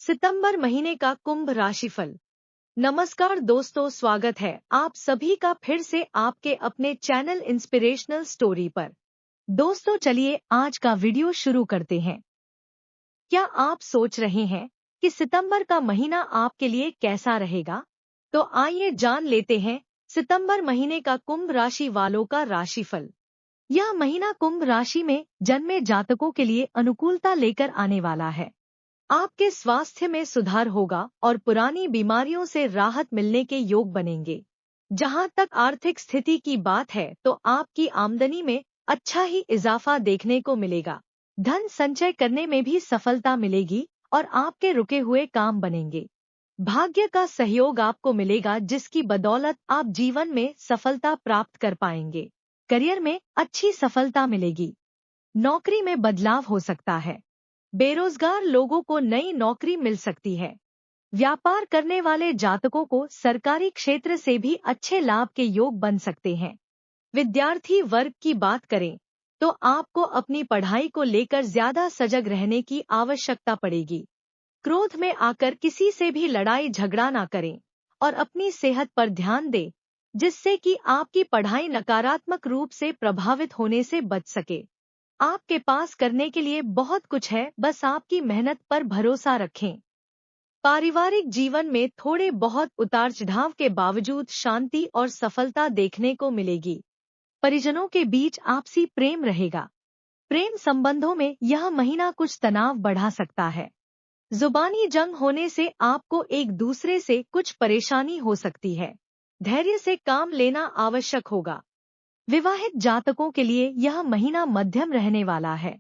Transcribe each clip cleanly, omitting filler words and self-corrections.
सितंबर महीने का कुंभ राशिफल। नमस्कार दोस्तों, स्वागत है आप सभी का फिर से आपके अपने चैनल इंस्पिरेशनल स्टोरी पर। दोस्तों चलिए आज का वीडियो शुरू करते हैं। क्या आप सोच रहे हैं कि सितंबर का महीना आपके लिए कैसा रहेगा? तो आइए जान लेते हैं सितंबर महीने का कुंभ राशि वालों का राशिफल। यह महीना कुंभ राशि में जन्मे जातकों के लिए अनुकूलता लेकर आने वाला है। आपके स्वास्थ्य में सुधार होगा और पुरानी बीमारियों से राहत मिलने के योग बनेंगे। जहां तक आर्थिक स्थिति की बात है तो आपकी आमदनी में अच्छा ही इजाफा देखने को मिलेगा। धन संचय करने में भी सफलता मिलेगी और आपके रुके हुए काम बनेंगे। भाग्य का सहयोग आपको मिलेगा जिसकी बदौलत आप जीवन में सफलता प्राप्त कर पाएंगे। करियर में अच्छी सफलता मिलेगी। नौकरी में बदलाव हो सकता है। बेरोजगार लोगों को नई नौकरी मिल सकती है। व्यापार करने वाले जातकों को सरकारी क्षेत्र से भी अच्छे लाभ के योग बन सकते हैं। विद्यार्थी वर्ग की बात करें तो आपको अपनी पढ़ाई को लेकर ज्यादा सजग रहने की आवश्यकता पड़ेगी। क्रोध में आकर किसी से भी लड़ाई झगड़ा ना करें और अपनी सेहत पर ध्यान दें, जिससे कि आपकी पढ़ाई नकारात्मक रूप से प्रभावित होने से बच सके। आपके पास करने के लिए बहुत कुछ है, बस आपकी मेहनत पर भरोसा रखें। पारिवारिक जीवन में थोड़े बहुत उतार चढ़ाव के बावजूद शांति और सफलता देखने को मिलेगी। परिजनों के बीच आपसी प्रेम रहेगा। प्रेम संबंधों में यह महीना कुछ तनाव बढ़ा सकता है। जुबानी जंग होने से आपको एक दूसरे से कुछ परेशानी हो सकती है। धैर्य से काम लेना आवश्यक होगा। विवाहित जातकों के लिए यह महीना मध्यम रहने वाला है।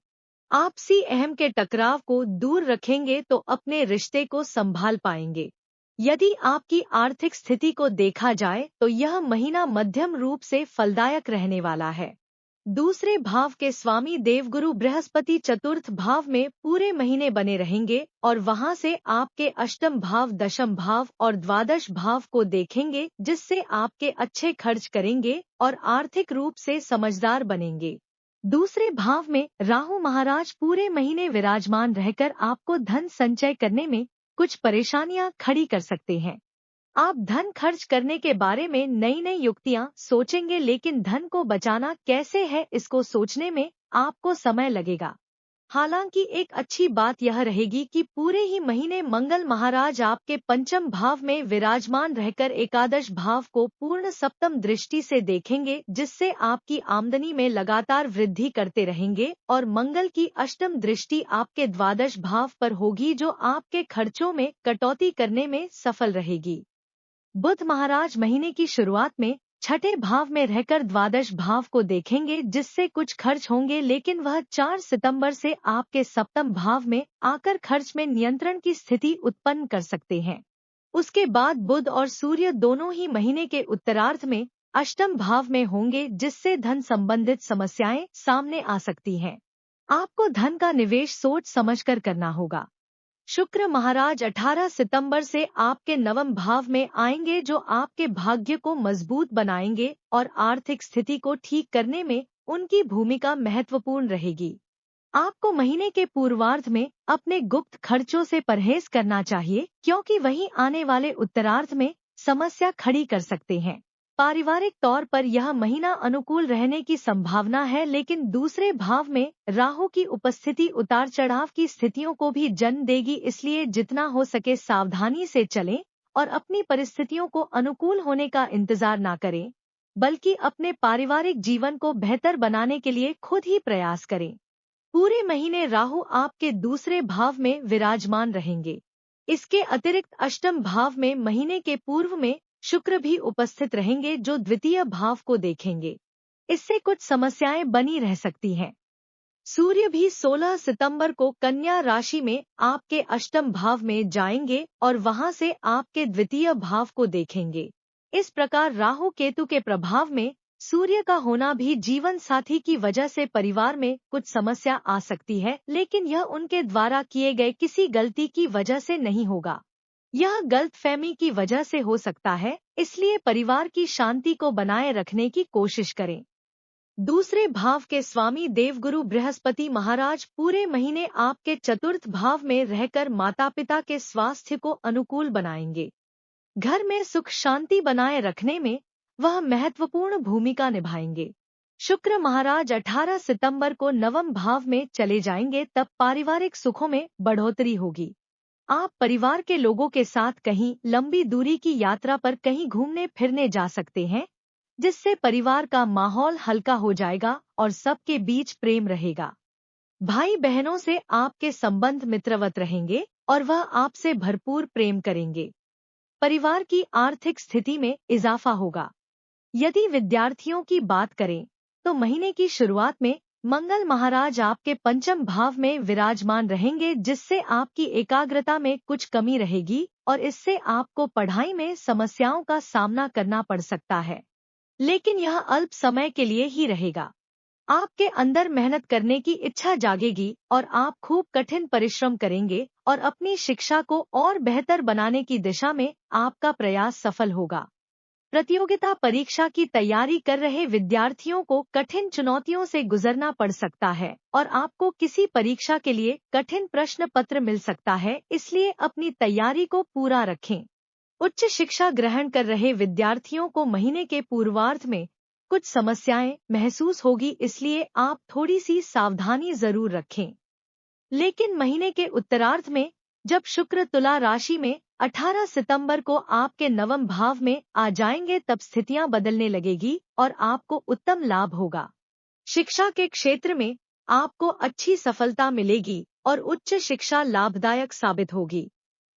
आपसी अहम के टकराव को दूर रखेंगे तो अपने रिश्ते को संभाल पाएंगे। यदि आपकी आर्थिक स्थिति को देखा जाए तो यह महीना मध्यम रूप से फलदायक रहने वाला है। दूसरे भाव के स्वामी देवगुरु बृहस्पति चतुर्थ भाव में पूरे महीने बने रहेंगे और वहां से आपके अष्टम भाव, दशम भाव और द्वादश भाव को देखेंगे, जिससे आपके अच्छे खर्च करेंगे और आर्थिक रूप से समझदार बनेंगे। दूसरे भाव में राहु महाराज पूरे महीने विराजमान रहकर आपको धन संचय करने में कुछ परेशानियां खड़ी कर सकते हैं। आप धन खर्च करने के बारे में नई नई युक्तियां सोचेंगे, लेकिन धन को बचाना कैसे है इसको सोचने में आपको समय लगेगा। हालांकि एक अच्छी बात यह रहेगी कि पूरे ही महीने मंगल महाराज आपके पंचम भाव में विराजमान रहकर एकादश भाव को पूर्ण सप्तम दृष्टि से देखेंगे, जिससे आपकी आमदनी में लगातार वृद्धि करते रहेंगे और मंगल की अष्टम दृष्टि आपके द्वादश भाव पर होगी, जो आपके खर्चों में कटौती करने में सफल रहेगी। बुध महाराज महीने की शुरुआत में छठे भाव में रहकर द्वादश भाव को देखेंगे, जिससे कुछ खर्च होंगे, लेकिन वह 4 सितंबर से आपके सप्तम भाव में आकर खर्च में नियंत्रण की स्थिति उत्पन्न कर सकते हैं। उसके बाद बुध और सूर्य दोनों ही महीने के उत्तरार्ध में अष्टम भाव में होंगे, जिससे धन संबंधित समस्याएं सामने आ सकती हैं। आपको धन का निवेश सोच समझकर करना होगा। शुक्र महाराज 18 सितंबर से आपके नवम भाव में आएंगे, जो आपके भाग्य को मजबूत बनाएंगे और आर्थिक स्थिति को ठीक करने में उनकी भूमिका महत्वपूर्ण रहेगी। आपको महीने के पूर्वार्ध में अपने गुप्त खर्चों से परहेज करना चाहिए, क्योंकि वहीं आने वाले उत्तरार्ध में समस्या खड़ी कर सकते हैं। पारिवारिक तौर पर यह महीना अनुकूल रहने की संभावना है, लेकिन दूसरे भाव में राहु की उपस्थिति उतार चढ़ाव की स्थितियों को भी जन्म देगी, इसलिए जितना हो सके सावधानी से चलें और अपनी परिस्थितियों को अनुकूल होने का इंतजार ना करें, बल्कि अपने पारिवारिक जीवन को बेहतर बनाने के लिए खुद ही प्रयास करें। पूरे महीने राहु आपके दूसरे भाव में विराजमान रहेंगे। इसके अतिरिक्त अष्टम भाव में महीने के पूर्व में शुक्र भी उपस्थित रहेंगे, जो द्वितीय भाव को देखेंगे। इससे कुछ समस्याएं बनी रह सकती हैं। सूर्य भी 16 सितंबर को कन्या राशि में आपके अष्टम भाव में जाएंगे और वहां से आपके द्वितीय भाव को देखेंगे। इस प्रकार राहु केतु के प्रभाव में सूर्य का होना भी जीवन साथी की वजह से परिवार में कुछ समस्या आ सकती है, लेकिन यह उनके द्वारा किए गए किसी गलती की वजह से नहीं होगा। यह गलतफहमी की वजह से हो सकता है, इसलिए परिवार की शांति को बनाए रखने की कोशिश करें। दूसरे भाव के स्वामी देवगुरु बृहस्पति महाराज पूरे महीने आपके चतुर्थ भाव में रहकर माता पिता के स्वास्थ्य को अनुकूल बनाएंगे। घर में सुख शांति बनाए रखने में वह महत्वपूर्ण भूमिका निभाएंगे। शुक्र महाराज 18 सितंबर को नवम भाव में चले जाएंगे, तब पारिवारिक सुखों में बढ़ोतरी होगी। आप परिवार के लोगों के साथ कहीं लंबी दूरी की यात्रा पर कहीं घूमने फिरने जा सकते हैं, जिससे परिवार का माहौल हल्का हो जाएगा और सबके बीच प्रेम रहेगा। भाई बहनों से आपके संबंध मित्रवत रहेंगे और वह आपसे भरपूर प्रेम करेंगे। परिवार की आर्थिक स्थिति में इजाफा होगा। यदि विद्यार्थियों की बात करें तो महीने की शुरुआत में मंगल महाराज आपके पंचम भाव में विराजमान रहेंगे, जिससे आपकी एकाग्रता में कुछ कमी रहेगी और इससे आपको पढ़ाई में समस्याओं का सामना करना पड़ सकता है, लेकिन यह अल्प समय के लिए ही रहेगा। आपके अंदर मेहनत करने की इच्छा जागेगी और आप खूब कठिन परिश्रम करेंगे और अपनी शिक्षा को और बेहतर बनाने की दिशा में आपका प्रयास सफल होगा। प्रतियोगिता परीक्षा की तैयारी कर रहे विद्यार्थियों को कठिन चुनौतियों से गुजरना पड़ सकता है और आपको किसी परीक्षा के लिए कठिन प्रश्न पत्र मिल सकता है, इसलिए अपनी तैयारी को पूरा रखें। उच्च शिक्षा ग्रहण कर रहे विद्यार्थियों को महीने के पूर्वार्ध में कुछ समस्याएं महसूस होगी, इसलिए आप थोड़ी सी सावधानी जरूर रखें। लेकिन महीने के उत्तरार्ध में जब शुक्र तुला राशि में 18 सितंबर को आपके नवम भाव में आ जाएंगे, तब स्थितियां बदलने लगेगी और आपको उत्तम लाभ होगा। शिक्षा के क्षेत्र में आपको अच्छी सफलता मिलेगी और उच्च शिक्षा लाभदायक साबित होगी।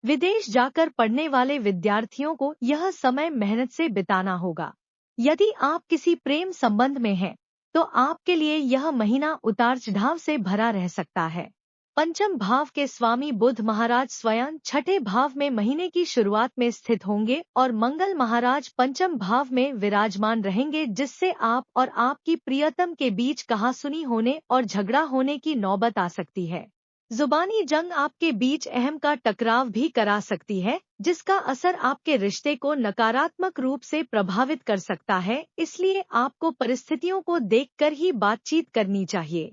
विदेश जाकर पढ़ने वाले विद्यार्थियों को यह समय मेहनत से बिताना होगा। यदि आप किसी प्रेम संबंध में हैं, तो आपके लिए यह महीना उतार चढ़ाव से भरा रह सकता है। पंचम भाव के स्वामी बुध महाराज स्वयं छठे भाव में महीने की शुरुआत में स्थित होंगे और मंगल महाराज पंचम भाव में विराजमान रहेंगे, जिससे आप और आपकी प्रियतम के बीच कहासुनी होने और झगड़ा होने की नौबत आ सकती है। जुबानी जंग आपके बीच अहम का टकराव भी करा सकती है, जिसका असर आपके रिश्ते को नकारात्मक रूप से प्रभावित कर सकता है, इसलिए आपको परिस्थितियों को देखकर ही बातचीत करनी चाहिए।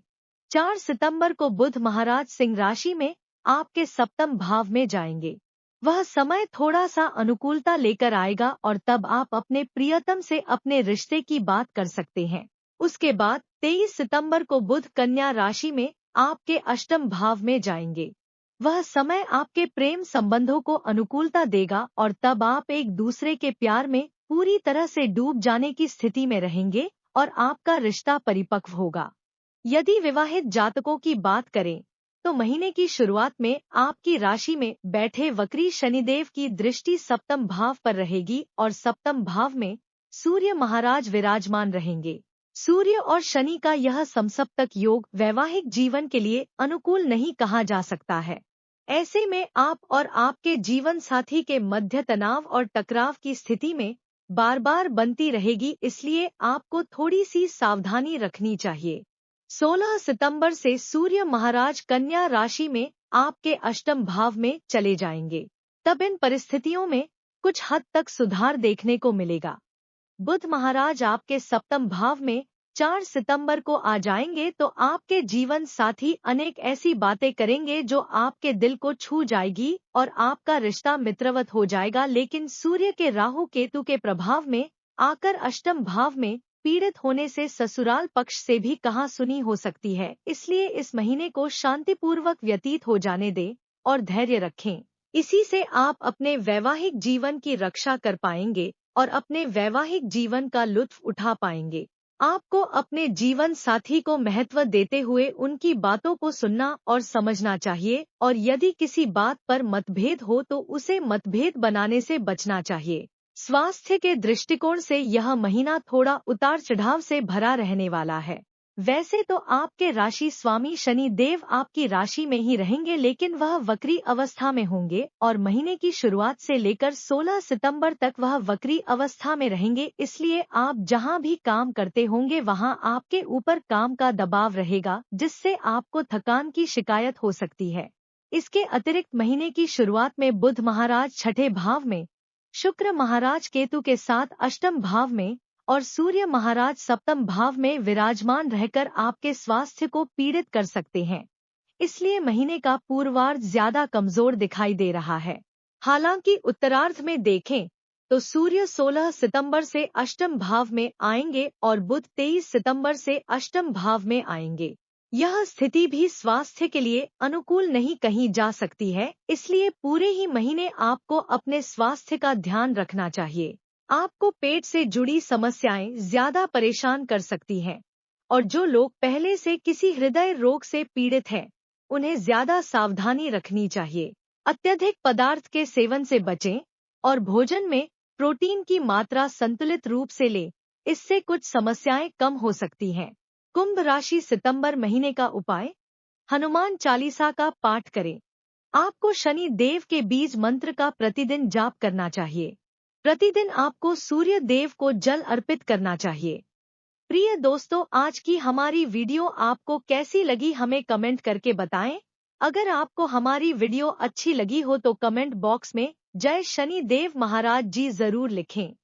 4 सितंबर को बुध महाराज सिंह राशि में आपके सप्तम भाव में जाएंगे। वह समय थोड़ा सा अनुकूलता लेकर आएगा और तब आप अपने प्रियतम से अपने रिश्ते की बात कर सकते हैं। उसके बाद 23 सितंबर को बुध कन्या राशि में आपके अष्टम भाव में जाएंगे। वह समय आपके प्रेम संबंधों को अनुकूलता देगा और तब आप एक दूसरे के प्यार में पूरी तरह से डूब जाने की स्थिति में रहेंगे और आपका रिश्ता परिपक्व होगा। यदि विवाहित जातकों की बात करें तो महीने की शुरुआत में आपकी राशि में बैठे वक्री शनिदेव की दृष्टि सप्तम भाव पर रहेगी और सप्तम भाव में सूर्य महाराज विराजमान रहेंगे। सूर्य और शनि का यह समसप्तक योग वैवाहिक जीवन के लिए अनुकूल नहीं कहा जा सकता है। ऐसे में आप और आपके जीवन साथी के मध्य तनाव और टकराव की स्थिति में बार बार बनती रहेगी, इसलिए आपको थोड़ी सी सावधानी रखनी चाहिए। 16 सितंबर से सूर्य महाराज कन्या राशि में आपके अष्टम भाव में चले जाएंगे। तब इन परिस्थितियों में कुछ हद तक सुधार देखने को मिलेगा। बुध महाराज आपके सप्तम भाव में 4 सितंबर को आ जाएंगे, तो आपके जीवन साथी अनेक ऐसी बातें करेंगे जो आपके दिल को छू जाएगी और आपका रिश्ता मित्रवत हो जाएगा। लेकिन सूर्य के राहु केतु के प्रभाव में आकर अष्टम भाव में पीड़ित होने से ससुराल पक्ष से भी कहासुनी हो सकती है, इसलिए इस महीने को शांतिपूर्वक व्यतीत हो जाने दें और धैर्य रखें। इसी से आप अपने वैवाहिक जीवन की रक्षा कर पाएंगे और अपने वैवाहिक जीवन का लुत्फ उठा पाएंगे। आपको अपने जीवन साथी को महत्व देते हुए उनकी बातों को सुनना और समझना चाहिए और यदि किसी बात पर मतभेद हो तो उसे मतभेद बनाने से बचना चाहिए। स्वास्थ्य के दृष्टिकोण से यह महीना थोड़ा उतार चढ़ाव से भरा रहने वाला है। वैसे तो आपके राशि स्वामी शनि देव आपकी राशि में ही रहेंगे, लेकिन वह वक्री अवस्था में होंगे और महीने की शुरुआत से लेकर 16 सितंबर तक वह वक्री अवस्था में रहेंगे, इसलिए आप जहां भी काम करते होंगे वहां आपके ऊपर काम का दबाव रहेगा, जिससे आपको थकान की शिकायत हो सकती है। इसके अतिरिक्त महीने की शुरुआत में बुध महाराज छठे भाव में, शुक्र महाराज केतु के साथ अष्टम भाव में और सूर्य महाराज सप्तम भाव में विराजमान रहकर आपके स्वास्थ्य को पीड़ित कर सकते हैं। इसलिए महीने का पूर्वार्ध ज्यादा कमजोर दिखाई दे रहा है। हालांकि उत्तरार्ध में देखें तो सूर्य 16 सितंबर से अष्टम भाव में आएंगे और बुध 23 सितंबर से अष्टम भाव में आएंगे। यह स्थिति भी स्वास्थ्य के लिए अनुकूल नहीं कही जा सकती है, इसलिए पूरे ही महीने आपको अपने स्वास्थ्य का ध्यान रखना चाहिए। आपको पेट से जुड़ी समस्याएं ज्यादा परेशान कर सकती हैं और जो लोग पहले से किसी हृदय रोग से पीड़ित हैं, उन्हें ज्यादा सावधानी रखनी चाहिए। अत्यधिक पदार्थ के सेवन से बचें और भोजन में प्रोटीन की मात्रा संतुलित रूप से लें, इससे कुछ समस्याएं कम हो सकती हैं। कुंभ राशि सितंबर महीने का उपाय, हनुमान चालीसा का पाठ करें। आपको शनि देव के बीज मंत्र का प्रतिदिन जाप करना चाहिए। प्रतिदिन आपको सूर्य देव को जल अर्पित करना चाहिए। प्रिय दोस्तों, आज की हमारी वीडियो आपको कैसी लगी हमें कमेंट करके बताएं। अगर आपको हमारी वीडियो अच्छी लगी हो तो कमेंट बॉक्स में जय शनि देव महाराज जी जरूर लिखें।